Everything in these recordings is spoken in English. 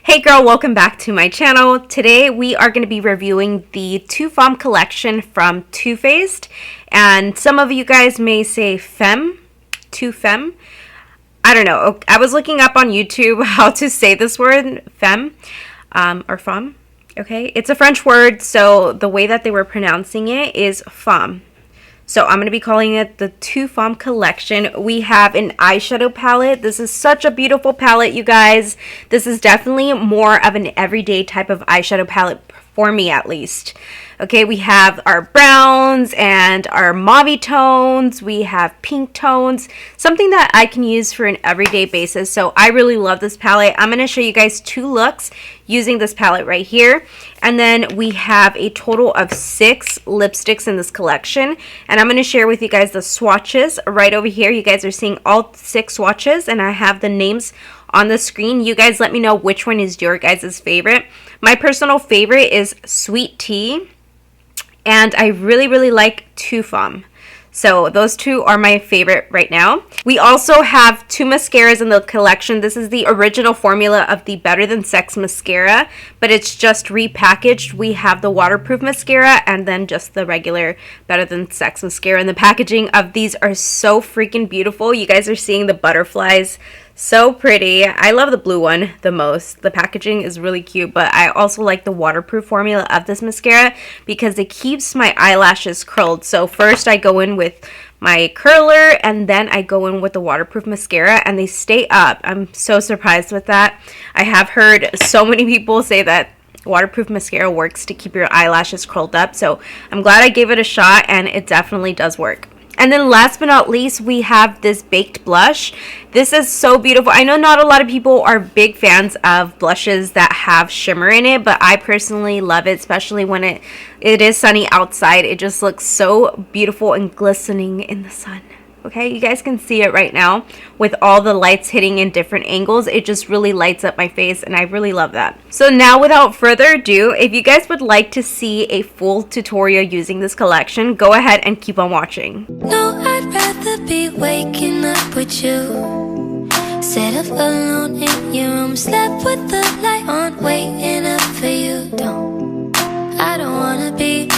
Hey girl, welcome back to my channel. Today we are going to be reviewing the Femme collection from Too Faced, and some of you guys may say Femme, Femme. I don't know. I was looking up on YouTube how to say this word, Femme, or Femme. Okay, it's a French word, so the way that they were pronouncing it is Femme. So I'm going to be calling it the Femme collection. We have an eyeshadow palette. This is such a beautiful palette, you guys. This is definitely more of an everyday type of eyeshadow palette for me, at least. Okay, we have our browns and our mauve tones. We have pink tones, something that I can use for an everyday basis. So I really love this palette. I'm going to show you guys 2 looks using this palette right here. And then we have a total of 6 lipsticks in this collection. And I'm going to share with you guys the swatches right over here. You guys are seeing all 6 swatches, and I have the names on the screen. You guys let me know which one is your guys' favorite. My personal favorite is Sweet Tea, and I really like Femme. So those 2 are my favorite right now. We also have 2 mascaras in the collection. This is the original formula of the Better Than Sex mascara, but it's just repackaged. We have the waterproof mascara and then just the regular Better Than Sex mascara. And the packaging of these are so freaking beautiful. You guys are seeing the butterflies. So pretty. I love the blue one the most. The packaging is really cute, but I also like the waterproof formula of this mascara because it keeps my eyelashes curled. So first I go in with my curler and then I go in with the waterproof mascara and they stay up. I'm so surprised with that. I have heard so many people say that waterproof mascara works to keep your eyelashes curled up. So I'm glad I gave it a shot, and it definitely does work. And then last but not least, we have this baked blush. This is so beautiful. I know not a lot of people are big fans of blushes that have shimmer in it, but I personally love it, especially when it is sunny outside. It just looks so beautiful and glistening in the sun. Okay, you guys can see it right now with all the lights hitting in different angles. It just really lights up my face, and I really love that. So now, without further ado, if you guys would like to see a full tutorial using this collection, go ahead and keep on watching. No, I'd rather be waking up with you, set up alone in your room, slept with the light on, waiting up for you. I don't wanna be.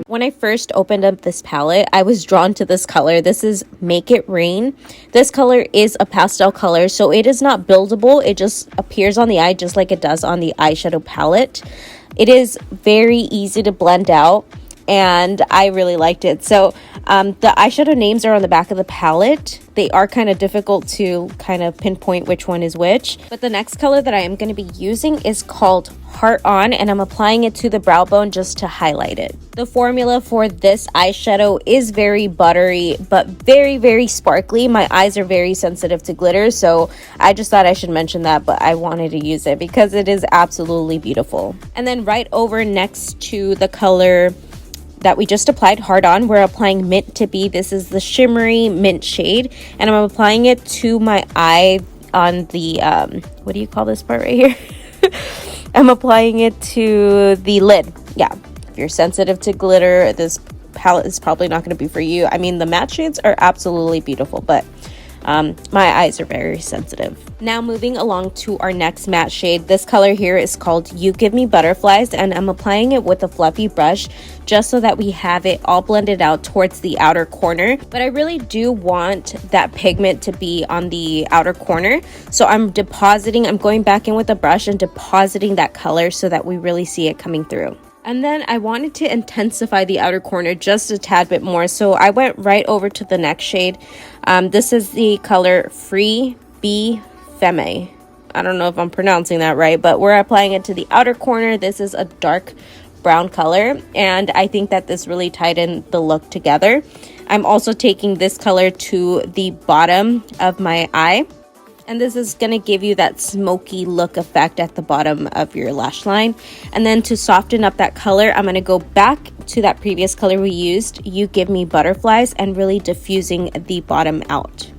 When I first opened up this palette, I was drawn to this color. This is Make It Rain. This color is a pastel color, so it is not buildable. It just appears on the eye just like it does on the eyeshadow palette. It is very easy to blend out, and I really liked it. So the eyeshadow names are on the back of the palette. They are kind of difficult to kind of pinpoint which one is which. But the next color that I am going to be using is called Heart On, and I'm applying it to the brow bone just to highlight it. The formula for this eyeshadow is very buttery, but very sparkly. My eyes are very sensitive to glitter, so I just thought I should mention that, but I wanted to use it because it is absolutely beautiful. And then right over next to the color that we just applied, Hard On, we're applying Mint to Be. This is the shimmery mint shade, and I'm applying it to my eye on the what do you call this part right here? I'm applying it to the lid. Yeah, if you're sensitive to glitter, this palette is probably not going to be for you. I mean, the matte shades are absolutely beautiful, but my eyes are very sensitive. Now moving along to our next matte shade. This color here is called You Give Me Butterflies, and I'm applying it with a fluffy brush just so that we have it all blended out towards the outer corner. But I really do want that pigment to be on the outer corner, so I'm going back in with a brush and depositing that color so that we really see it coming through. And then I wanted to intensify the outer corner just a tad bit more, so I went right over to the next shade. This is the color Free Be Femme. I don't know if I'm pronouncing that right, but we're applying it to the outer corner. This is a dark brown color, and I think that this really tied in the look together. I'm also taking this color to the bottom of my eye, and this is going to give you that smoky look effect at the bottom of your lash line. And then to soften up that color, I'm going to go back to that previous color we used, You Give Me Butterflies, and really diffusing the bottom out.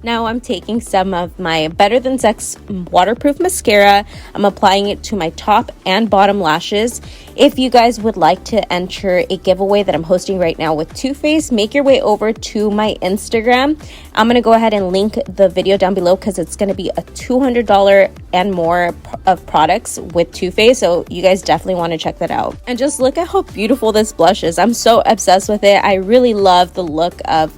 Now I'm taking some of my Better Than Sex waterproof mascara. I'm applying it to my top and bottom lashes. If you guys would like to enter a giveaway that I'm hosting right now with Too Faced, make your way over to my Instagram. I'm going to go ahead and link the video down below because it's going to be a $200 and more of products with Too Faced, so you guys definitely want to check that out. And just look at how beautiful this blush is. I'm so obsessed with it. I really love the look of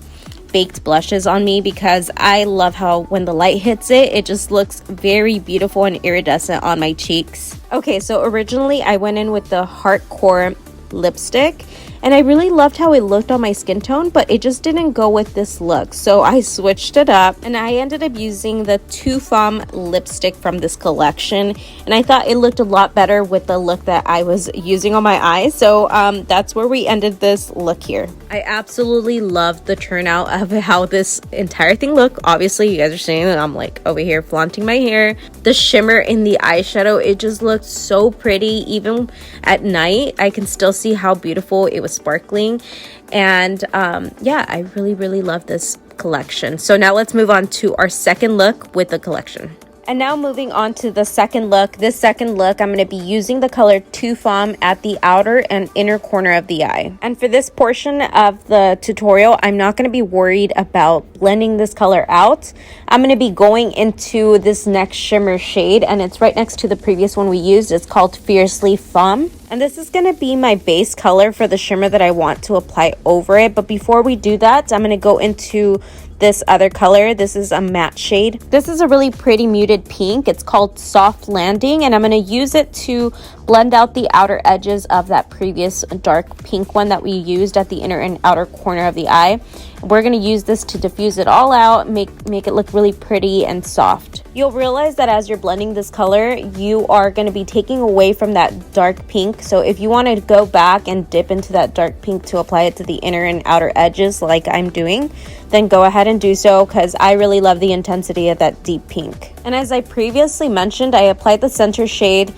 baked blushes on me because I love how when the light hits it, it just looks very beautiful and iridescent on my cheeks. Okay, so originally I went in with the Heartcore lipstick and I really loved how it looked on my skin tone, but it just didn't go with this look. So I switched it up and I ended up using the Femme lipstick from this collection. And I thought it looked a lot better with the look that I was using on my eyes. So that's where we ended this look here. I absolutely loved the turnout of how this entire thing looked. Obviously, you guys are seeing that I'm like over here flaunting my hair. The shimmer in the eyeshadow, it just looked so pretty. Even at night, I can still see how beautiful it was sparkling. And yeah, I really love this collection. So now let's move on to our second look with the collection. And now moving on to the second look. This second look, I'm going to be using the color Too Femme at the outer and inner corner of the eye. And for this portion of the tutorial, I'm not going to be worried about blending this color out. I'm going to be going into this next shimmer shade, and it's right next to the previous one we used. It's called Fiercely Femme. And this is going to be my base color for the shimmer that I want to apply over it. But before we do that, I'm going to go into this other color. This is a matte shade. This is a really pretty muted pink. It's called Soft Landing, and I'm going to use it to blend out the outer edges of that previous dark pink one that we used at the inner and outer corner of the eye. We're going to use this to diffuse it all out, make it look really pretty and soft. You'll realize that as you're blending this color, you are going to be taking away from that dark pink. So if you want to go back and dip into that dark pink to apply it to the inner and outer edges like I'm doing, then go ahead and do so, because I really love the intensity of that deep pink. And as I previously mentioned, I applied the center shade,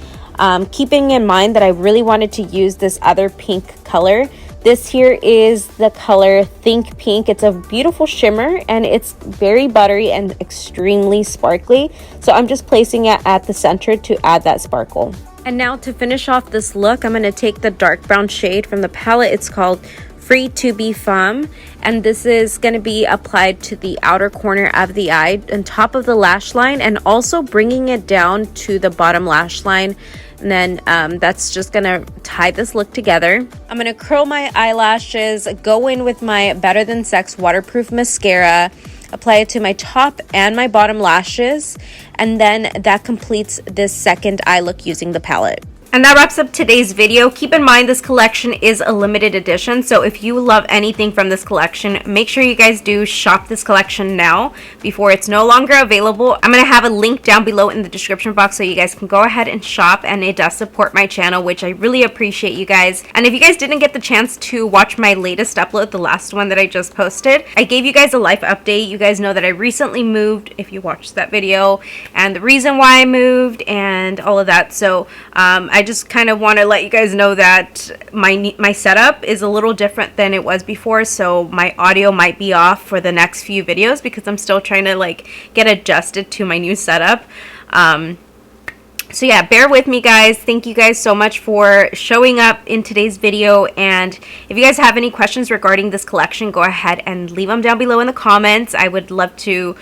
keeping in mind that I really wanted to use this other pink color. This here is the color Think Pink. It's a beautiful shimmer and it's very buttery and extremely sparkly. So I'm just placing it at the center to add that sparkle. And now to finish off this look, I'm going to take the dark brown shade from the palette. It's called Free to Be Femme, and this is going to be applied to the outer corner of the eye on top of the lash line, and also bringing it down to the bottom lash line. And then that's just going to tie this look together. I'm going to curl my eyelashes, go in with my Better Than Sex waterproof mascara, apply it to my top and my bottom lashes, and then that completes this second eye look using the palette. And that wraps up today's video. Keep in mind this collection is a limited edition, so if you love anything from this collection, make sure you guys do shop this collection now before it's no longer available. I'm going to have a link down below in the description box so you guys can go ahead and shop, and it does support my channel, which I really appreciate, you guys. And if you guys didn't get the chance to watch my latest upload, the last one that I just posted, I gave you guys a life update. You guys know that I recently moved, if you watched that video, and the reason why I moved and all of that. So I just kind of want to let you guys know that my setup is a little different than it was before, so my audio might be off for the next few videos because I'm still trying to like get adjusted to my new setup. So yeah, bear with me, guys. Thank you guys so much for showing up in today's video, and if you guys have any questions regarding this collection, go ahead and leave them down below in the comments. I would love to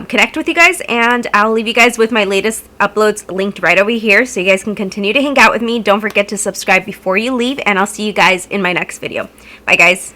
connect with you guys, and I'll leave you guys with my latest uploads linked right over here so you guys can continue to hang out with me. Don't forget to subscribe before you leave, and I'll see you guys in my next video. Bye, guys.